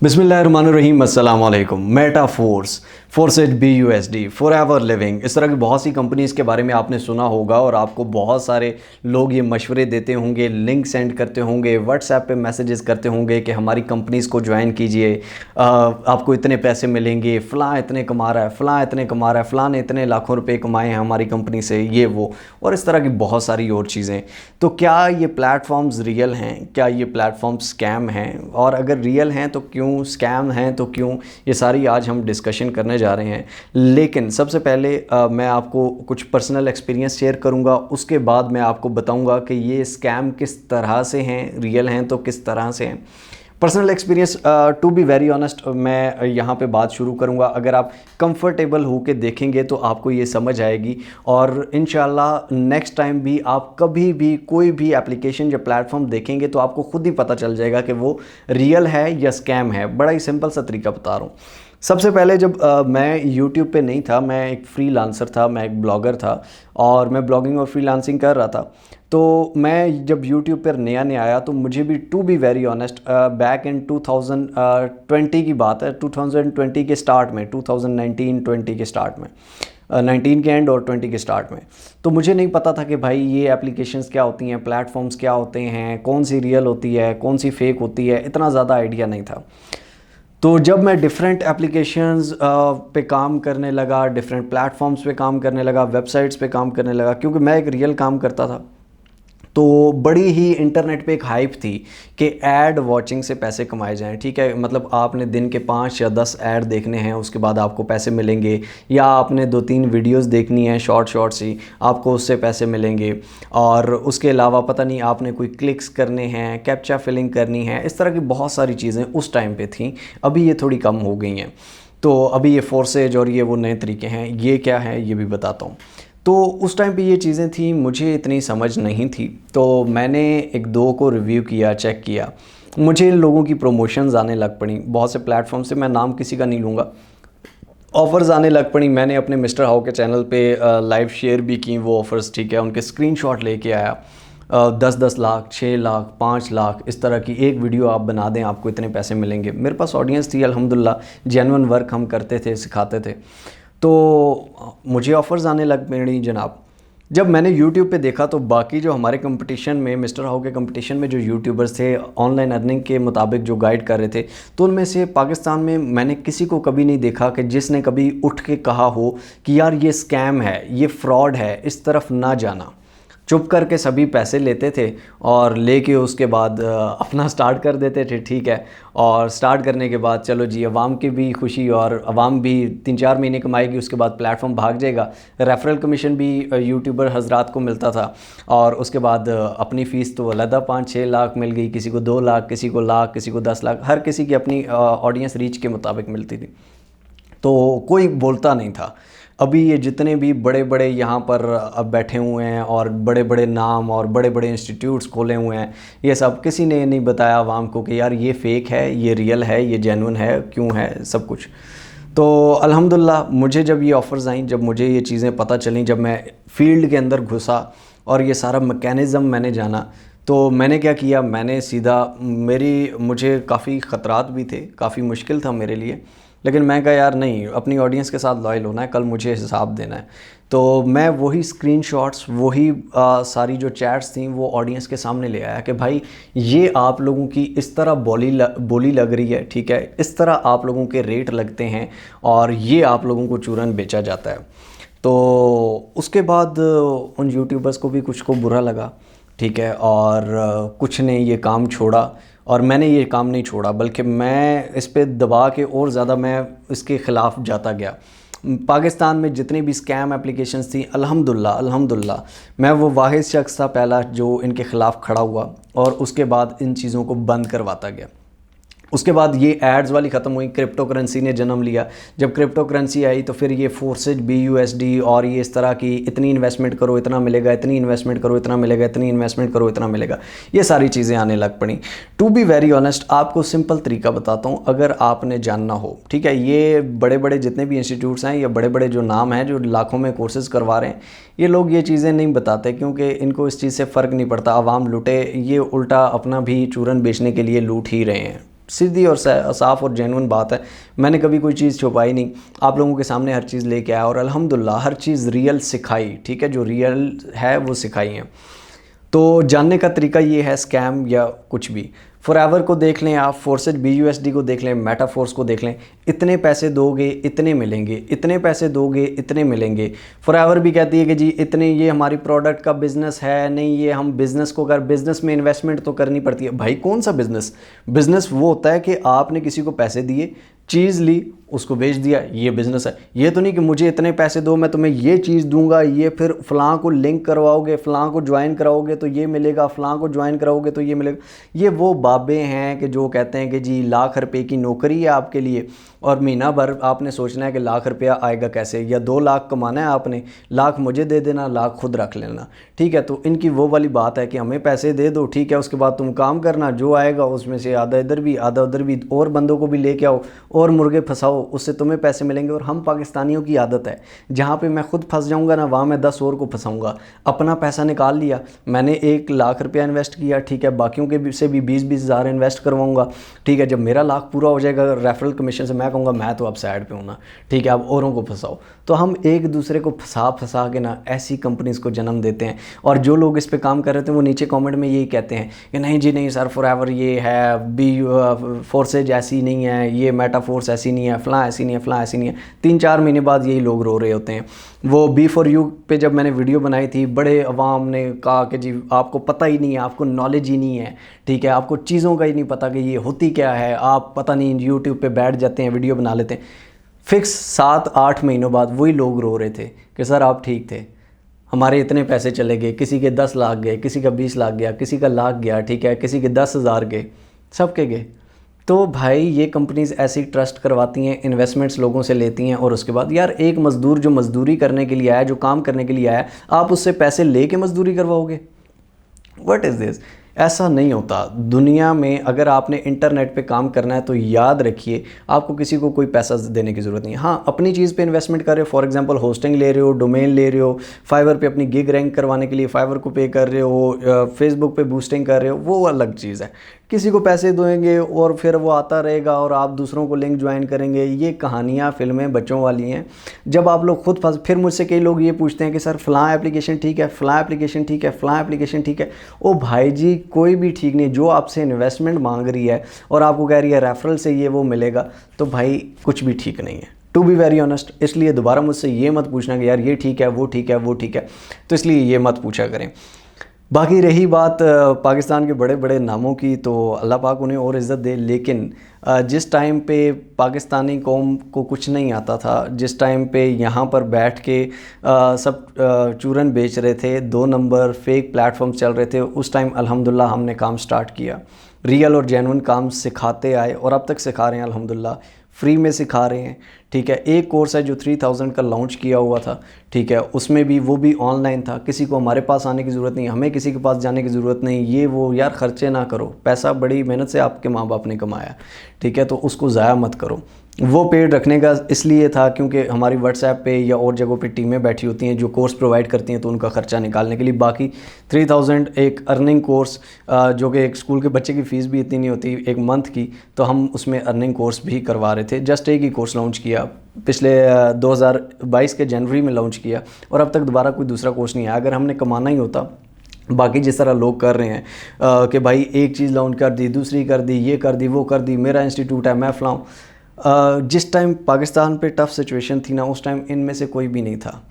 बिस्मिल्लाहिर्रहमानिर्रहीम अस्सलाम वालेकुम। Metaforce, Forsage BUSD, Forever Living, इस तरह की बहुत सी कंपनीज़ के बारे में आपने सुना होगा और आपको बहुत सारे लोग ये मशवरे देते होंगे, लिंक सेंड करते होंगे, व्हाट्सएप पे मैसेजेस करते होंगे कि हमारी कंपनीज़ को ज्वाइन कीजिए, आपको इतने पैसे मिलेंगे, फ़लाँ इतने कमा रहा है, फ़लाँ इतने कमा रहा है, फ़लाँ ने इतने लाखों रुपए कमाए हैं हमारी कंपनी से, ये वो और इस तरह की बहुत सारी और चीज़ें। तो क्या ये प्लेटफॉर्म्स रियल हैं? क्या ये प्लेटफॉर्म स्कैम हैं? और अगर रियल हैं तो क्यों, स्कैम हैं तो क्यों? ये सारी आज हम डिस्कशन करने जा रहे हैं। लेकिन सबसे पहले मैं आपको कुछ पर्सनल एक्सपीरियंस शेयर करूंगा, उसके बाद मैं आपको बताऊंगा कि ये स्कैम किस तरह से हैं, रियल हैं तो किस तरह से हैं। Personal experience, to be very honest, मैं यहाँ पे बात शुरू करूँगा। अगर आप कंफर्टेबल हो के देखेंगे तो आपको ये समझ आएगी और इंशाल्लाह नेक्स्ट टाइम भी आप कभी भी कोई भी एप्लीकेशन या प्लेटफॉर्म देखेंगे तो आपको खुद ही पता चल जाएगा कि वो रियल है या स्कैम है। बड़ा ही सिंपल सा तरीका बता रहा हूँ। सबसे पहले जब मैं यूट्यूब पे नहीं था, मैं एक फ्रीलांसर था, मैं एक ब्लॉगर था और मैं ब्लॉगिंग और फ्रीलांसिंग कर रहा था। तो मैं जब यूट्यूब पर नया नया आया तो मुझे भी, to be very honest, back in 2020 की बात है, 2020 के स्टार्ट में, 2019-20 के स्टार्ट में, 19 के एंड और 20 के स्टार्ट में, तो मुझे नहीं पता था कि भाई ये एप्लीकेशंस क्या होती हैं, प्लेटफॉर्म्स क्या होते हैं, कौन सी रियल होती है, कौन सी फेक होती है, इतना ज़्यादा आइडिया नहीं था। तो जब मैं डिफरेंट एप्लीकेशंस पे काम करने लगा, डिफरेंट प्लेटफॉर्म्स पे काम करने लगा, वेबसाइट्स पे काम करने लगा, क्योंकि मैं एक रियल काम करता था, तो बड़ी ही इंटरनेट पे एक हाइप थी कि ऐड वॉचिंग से पैसे कमाए जाएं। ठीक है, मतलब आपने दिन के 5 या 10 ऐड देखने हैं, उसके बाद आपको पैसे मिलेंगे, या आपने 2-3 वीडियोस देखनी है शॉर्ट सी, आपको उससे पैसे मिलेंगे। और उसके अलावा पता नहीं आपने कोई क्लिक्स करने हैं, कैप्चा फिलिंग करनी है, इस तरह की बहुत सारी चीज़ें उस टाइम पे थी। अभी ये थोड़ी कम हो गई हैं। तो अभी ये फोर्सेज और ये वो नए तरीके हैं। ये क्या है ये भी बताता हूँ। तो उस टाइम पे ये चीज़ें थी, मुझे इतनी समझ नहीं थी, तो मैंने एक दो को रिव्यू किया, चेक किया। मुझे इन लोगों की प्रमोशंस आने लग पड़ी बहुत से प्लेटफॉर्म से, मैं नाम किसी का नहीं लूँगा। ऑफ़र्स आने लग पड़ी। मैंने अपने मिस्टर हाउ के चैनल पे लाइव शेयर भी की वो ऑफ़र्स। ठीक है, उनके स्क्रीनशॉट लेके आया। 10-10 लाख, 6 लाख, 5 लाख, इस तरह की एक वीडियो आप बना दें आपको इतने पैसे मिलेंगे। मेरे पास ऑडियंस थी अल्हम्दुलिल्लाह, जेन्युइन वर्क हम करते थे, सिखाते थे, तो मुझे ऑफ़र्स आने लग पड़ी जनाब। जब मैंने यूट्यूब पे देखा तो बाकी जो हमारे कंपटीशन में, मिस्टर हाउ के कंपटीशन में जो यूट्यूबर्स थे ऑनलाइन अर्निंग के मुताबिक जो गाइड कर रहे थे, तो उनमें से पाकिस्तान में मैंने किसी को कभी नहीं देखा कि जिसने कभी उठ के कहा हो कि यार ये स्कैम है, ये फ्रॉड है, इस तरफ ना जाना। चुप करके सभी पैसे लेते थे और लेके उसके बाद अपना स्टार्ट कर देते थे। ठीक है, और स्टार्ट करने के बाद चलो जी, अवाम की भी खुशी और अवाम भी 3-4 महीने कमाएगी, उसके बाद प्लेटफॉर्म भाग जाएगा। रेफरल कमीशन भी यूट्यूबर हजरात को मिलता था और उसके बाद अपनी फ़ीस तो अलहदा 5-6 लाख मिल गई, किसी को 2 लाख, किसी को लाख, किसी को 10 लाख, हर किसी की अपनी ऑडियंस रीच के मुताबिक मिलती थी। तो कोई बोलता नहीं था। अभी ये जितने भी बड़े बड़े यहाँ पर अब बैठे हुए हैं और बड़े बड़े नाम और बड़े बड़े इंस्टीट्यूट्स खोले हुए हैं, ये सब किसी ने नहीं बताया आवाम को कि यार ये फ़ेक है, ये रियल है, ये जेन्युइन है, क्यों है, सब कुछ। तो अल्हम्दुलिल्लाह मुझे जब ये ऑफ़र्स आई, जब मुझे ये चीज़ें पता चलीं, जब मैं फ़ील्ड के अंदर घुसा और ये सारा मैकेनिज़्म मैंने जाना, तो मैंने क्या किया, मैंने सीधा, मुझे काफ़ी ख़तरात भी थे, काफ़ी मुश्किल था मेरे लिए, लेकिन मैं कहा यार नहीं, अपनी ऑडियंस के साथ लॉयल होना है, कल मुझे हिसाब देना है। तो मैं वही स्क्रीनशॉट्स, वही सारी जो चैट्स थी वो ऑडियंस के सामने ले आया कि भाई ये आप लोगों की इस तरह बोली लग रही है, ठीक है, इस तरह आप लोगों के रेट लगते हैं और ये आप लोगों को चूरन बेचा जाता है। तो उसके बाद उन यूट्यूबर्स को भी कुछ को बुरा लगा, ठीक है, और कुछ ने ये काम छोड़ा और मैंने ये काम नहीं छोड़ा, बल्कि मैं इस पे दबा के और ज़्यादा मैं इसके ख़िलाफ़ जाता गया। पाकिस्तान में जितनी भी स्कैम एप्लीकेशंस थी, अल्हम्दुलिल्लाह मैं वो वाहिद शख्स था पहला जो इनके ख़िलाफ़ खड़ा हुआ और उसके बाद इन चीज़ों को बंद करवाता गया। उसके बाद ये एड्स वाली ख़त्म हुई, क्रिप्टो करेंसी ने जन्म लिया। जब क्रिप्टो करेंसी आई तो फिर ये फोर्सेज BUSD और ये इस तरह की, इतनी इन्वेस्टमेंट करो इतना मिलेगा, इतनी इन्वेस्टमेंट करो इतना मिलेगा, इतनी इन्वेस्टमेंट करो इतना मिलेगा, ये सारी चीज़ें आने लग पड़ी। टू बी वेरी ऑनेस्ट, आपको सिंपल तरीका बताता हूँ अगर आपने जानना हो। ठीक है, ये बड़े बड़े जितने भी इंस्टीट्यूट्स हैं या बड़े बड़े जो नाम हैं जो लाखों में कोर्सेज़ करवा रहे हैं, ये लोग ये चीज़ें नहीं बताते क्योंकि इनको इस चीज़ से फ़र्क नहीं पड़ता। आवाम लुटे, ये उल्टा अपना भी चूरन बेचने के लिए लूट ही रहे हैं। सीधी और साफ़ और जेन्युइन बात है। मैंने कभी कोई चीज़ छुपाई नहीं, आप लोगों के सामने हर चीज़ लेके आया और अल्हम्दुलिल्लाह हर चीज़ रियल सिखाई, ठीक है, जो रियल है वो सिखाई है। तो जानने का तरीका ये है, स्कैम या कुछ भी। फॉरएवर को देख लें आप, फोर्सेज BUSD को देख लें, मेटाफोर्स को देख लें, इतने पैसे दोगे इतने मिलेंगे, इतने पैसे दोगे इतने मिलेंगे। फॉरएवर भी कहती है कि जी इतने, ये हमारी प्रोडक्ट का बिज़नेस है, नहीं ये हम बिज़नेस को बिज़नेस में इन्वेस्टमेंट तो करनी पड़ती है। भाई कौन सा बिज़नेस? बिज़नेस वो होता है कि आपने किसी को पैसे दिए, चीज़ ली, उसको बेच दिया, ये बिज़नेस है। ये तो नहीं कि मुझे इतने पैसे दो, मैं तुम्हें ये चीज़ दूंगा, ये फिर फ़लाँ को लिंक करवाओगे, फ़लाँ को ज्वाइन कराओगे तो ये मिलेगा, फ़लाँ को ज्वाइन कराओगे तो ये मिलेगा। ये वो बाबे हैं कि जो कहते हैं कि जी लाख रुपए की नौकरी है आपके लिए और महीना भर आपने सोचना है कि लाख रुपया आएगा कैसे, या 2 लाख कमाना है आपने, लाख मुझे दे देना, लाख खुद रख लेना, ठीक है। तो इनकी वो वाली बात है कि हमें पैसे दे दो, ठीक है, उसके बाद तुम काम करना, जो आएगा उसमें से आधा इधर भी आधा उधर भी, और बंदों को भी लेके आओ और मुर्गे फंसाओ, उससे तुम्हें पैसे मिलेंगे। और हम पाकिस्तानियों की आदत है, जहाँ पे मैं खुद फंस जाऊँगा ना, वहाँ मैं 10 और को फंसाऊँगा। अपना पैसा निकाल लिया, मैंने 1 लाख रुपया इन्वेस्ट किया, ठीक है, बाकियों के से भी 20-20 हज़ार इन्वेस्ट करवाऊँगा, ठीक है। जब मेरा लाख पूरा हो जाएगा रेफरल कमीशन से, मैं कहूँगा मैं तो अब साइड पे हूँ ना, ठीक है, अब औरों को फंसाओ। तो हम एक दूसरे को फंसा के ना ऐसी कंपनीज़ को जन्म देते हैं। और जो लोग इस पे काम कर रहे थे वो नीचे कमेंट में यही कहते हैं कि नहीं जी नहीं सर, फॉरएवर ये है, फोर्सेज ऐसी नहीं है, ये मेटाफोर्स ऐसी नहीं है, फ़लाँ ऐसी नहीं है, फ़लाँ ऐसी नहीं है। 3-4 महीने बाद यही लोग रो रहे होते हैं। वो B4U पे जब मैंने वीडियो बनाई थी, बड़े अवाम ने कहा कि जी आपको पता ही नहीं है, आपको नॉलेज ही नहीं है, ठीक है, आपको चीज़ों का ही नहीं पता कि ये होती क्या है, आप पता नहीं यूट्यूब पे बैठ जाते हैं, वीडियो बना लेते हैं। फिक्स 7-8 महीनों बाद वही लोग रो रहे थे कि सर आप ठीक थे, हमारे इतने पैसे चले गए, किसी के 10 लाख गए, किसी का 20 लाख गया, किसी का लाख गया, ठीक है, किसी के 10,000 गए, सबके गए। तो भाई ये कंपनीज़ ऐसी ट्रस्ट करवाती हैं, इन्वेस्टमेंट्स लोगों से लेती हैं, और उसके बाद यार एक मज़दूर जो मज़दूरी करने के लिए आया, जो काम करने के लिए आया, आप उससे पैसे लेके मज़दूरी करवाओगे? What is this? ऐसा नहीं होता दुनिया में। अगर आपने इंटरनेट पे काम करना है तो याद रखिए आपको किसी को कोई पैसा देने की ज़रूरत नहीं है। हाँ, अपनी चीज़ पे इन्वेस्टमेंट कर रहे हो, फॉर एग्जांपल होस्टिंग ले रहे हो, डोमेन ले रहे हो, फाइवर पे अपनी गिग रैंक करवाने के लिए फाइवर को पे कर रहे हो, फेसबुक पे बूस्टिंग कर रहे हो, वो अलग चीज़ है। किसी को पैसे देंगे और फिर वो आता रहेगा और आप दूसरों को लिंक ज्वाइन करेंगे, ये कहानियाँ फिल्में बच्चों वाली हैं। जब आप लोग खुद फंस, फिर मुझसे कई लोग ये पूछते हैं कि सर फ़लाँ एप्लीकेशन ठीक है, फ़लाँ एप्लीकेशन ठीक है, फ़लाँ एप्लीकेशन ठीक है। ओ भाई जी कोई भी ठीक नहीं। जो आपसे इन्वेस्टमेंट मांग रही है और आपको कह रही है रेफरल से ये वो मिलेगा, तो भाई कुछ भी ठीक नहीं है, टू बी वेरी ऑनेस्ट। इसलिए दोबारा मुझसे ये मत पूछना कि यार ये ठीक है, वो ठीक है, वो ठीक है, तो इसलिए ये मत पूछा करें। बाकी रही बात पाकिस्तान के बड़े बड़े नामों की, तो अल्लाह पाक उन्हें और इज़्ज़त दे, लेकिन जिस टाइम पे पाकिस्तानी कौम को कुछ नहीं आता था, जिस टाइम पे यहाँ पर बैठ के सब चूरन बेच रहे थे, 2 नंबर फेक प्लेटफॉर्म्स चल रहे थे, उस टाइम अल्हम्दुलिल्लाह हमने काम स्टार्ट किया, रियल और जेन्युइन काम सिखाते आए और अब तक सिखा रहे हैं अल्हम्दुलिल्लाह, फ्री में सिखा रहे हैं, ठीक है। एक कोर्स है जो 3000 का लॉन्च किया हुआ था, ठीक है, उसमें भी वो भी ऑनलाइन था, किसी को हमारे पास आने की ज़रूरत नहीं, हमें किसी के पास जाने की ज़रूरत नहीं। ये वो यार ख़र्चे ना करो, पैसा बड़ी मेहनत से आपके माँ बाप ने कमाया, ठीक है, तो उसको ज़ाया मत करो। वो पेड रखने का इसलिए था क्योंकि हमारी व्हाट्सएप पे या और जगहों पे टीमें बैठी होती हैं जो कोर्स प्रोवाइड करती हैं, तो उनका ख़र्चा निकालने के लिए। बाकी 3000 एक अर्निंग कोर्स, जो कि एक स्कूल के बच्चे की फ़ीस भी इतनी नहीं होती एक मंथ की, तो हम उसमें अर्निंग कोर्स भी करवा रहे थे। जस्ट एक ही कोर्स लॉन्च किया, पिछले 2022 के जनवरी में लॉन्च किया, और अब तक दोबारा कोई दूसरा कोर्स नहीं आया। अगर हमने कमाना ही होता बाकी जिस तरह लोग कर रहे हैं कि भाई एक चीज़ लॉन्च कर दी, दूसरी कर दी, ये कर दी, वो कर दी, मेरा इंस्टीट्यूट है, मैं फलाऊँ, जिस टाइम पाकिस्तान पे टफ़ सिचुएशन थी ना, उस टाइम इनमें से कोई भी नहीं था।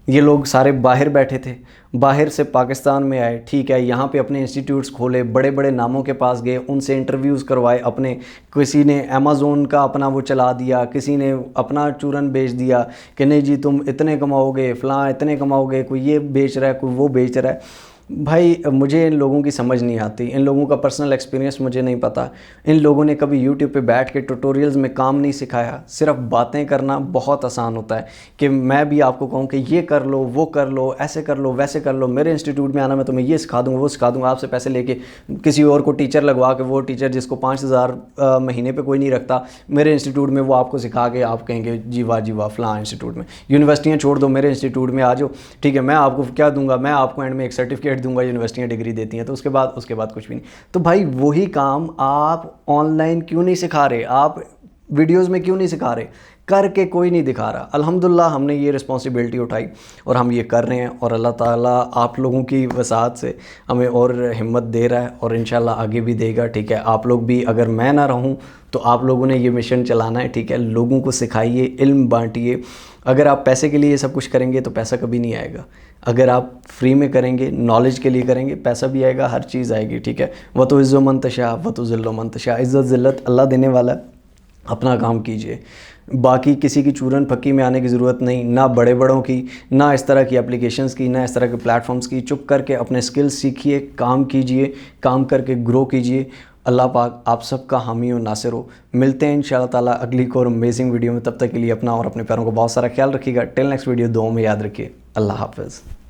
ये लोग सारे बाहर बैठे थे, बाहर से पाकिस्तान में आए, ठीक है, यहाँ पे अपने इंस्टीट्यूट्स खोले, बड़े बड़े नामों के पास गए, उनसे इंटरव्यूज़ करवाए अपने। किसी ने अमेज़ोन का अपना वो चला दिया, किसी ने अपना चूरन बेच दिया कि नहीं जी तुम इतने कमाओगे, फ़लाँ इतने कमाओगे, कोई ये बेच रहा है, कोई वो बेच रहा है। भाई मुझे इन लोगों की समझ नहीं आती, इन लोगों का पर्सनल एक्सपीरियंस मुझे नहीं पता। इन लोगों ने कभी यूट्यूब पे बैठ के ट्यूटोरियल्स में काम नहीं सिखाया। सिर्फ बातें करना बहुत आसान होता है कि मैं भी आपको कहूँ कि ये कर लो, वो कर लो, ऐसे कर लो, वैसे कर लो, मेरे इंस्टीट्यूट में आना, मैं तुम्हें ये सिखा दूँगा, वो सिखा दूँगा। आपसे पैसे लेके किसी और को टीचर लगवा के, वो टीचर जिसको 5000 महीने पर कोई नहीं रखता, मेरे इंस्टीट्यूट में वो आपको सिखा के आप कहेंगे जी वाह फ़लाँ इंस्टीट्यूट में। यूनिवर्सिटियाँ छोड़ दो, मेरे इंस्टीट्यूट में आ जाओ, ठीक है, मैं आपको क्या दूँगा, मैं आपको एंड में एक सर्टिफिकेट सर्टिफिकेट दूंगा, यूनिवर्सिटियाँ डिग्री देती हैं, तो उसके बाद कुछ भी नहीं। तो भाई वही काम आप ऑनलाइन क्यों नहीं सिखा रहे, आप वीडियोस में क्यों नहीं सिखा रहे, करके कोई नहीं दिखा रहा। अल्हम्दुलिल्लाह हमने ये रिस्पॉन्सिबिलिटी उठाई और हम ये कर रहे हैं, और अल्लाह ताला आप लोगों की वसाअत से हमें और हिम्मत दे रहा है और इंशाल्लाह आगे भी देगा। ठीक है, आप लोग भी, अगर मैं ना रहूं तो आप लोगों ने ये मिशन चलाना है। ठीक है, लोगों को सिखाइए, इल्म बांटिए। अगर आप पैसे के लिए ये सब कुछ करेंगे तो पैसा कभी नहीं आएगा। अगर आप फ्री में करेंगे, नॉलेज के लिए करेंगे, पैसा भी आएगा, हर चीज़ आएगी। ठीक है, व तो इज़्ज़ो मन तशा व तो ज़िल्लो मन तशा, इज़्ज़त ज़िल्लत अल्लाह देने वाला है। अपना काम कीजिए, बाकी किसी की चूरन फक्की में आने की ज़रूरत नहीं, ना बड़े बड़ों की, ना इस तरह की एप्लीकेशंस की, ना इस तरह के प्लेटफॉर्म्स की। चुप करके अपने स्किल्स सीखिए, काम कीजिए, काम करके ग्रो कीजिए। अल्लाह पाक आप सबका हामी और नासिर हो। मिलते हैं इंशाअल्लाह ताला अगली को और अमेजिंग वीडियो में। तब तक के लिए अपना और अपने प्यारों को बहुत सारा ख्याल रखिएगा। टिल नेक्स्ट वीडियो, दुआ में याद रखिए। अल्लाह हाफ़िज़।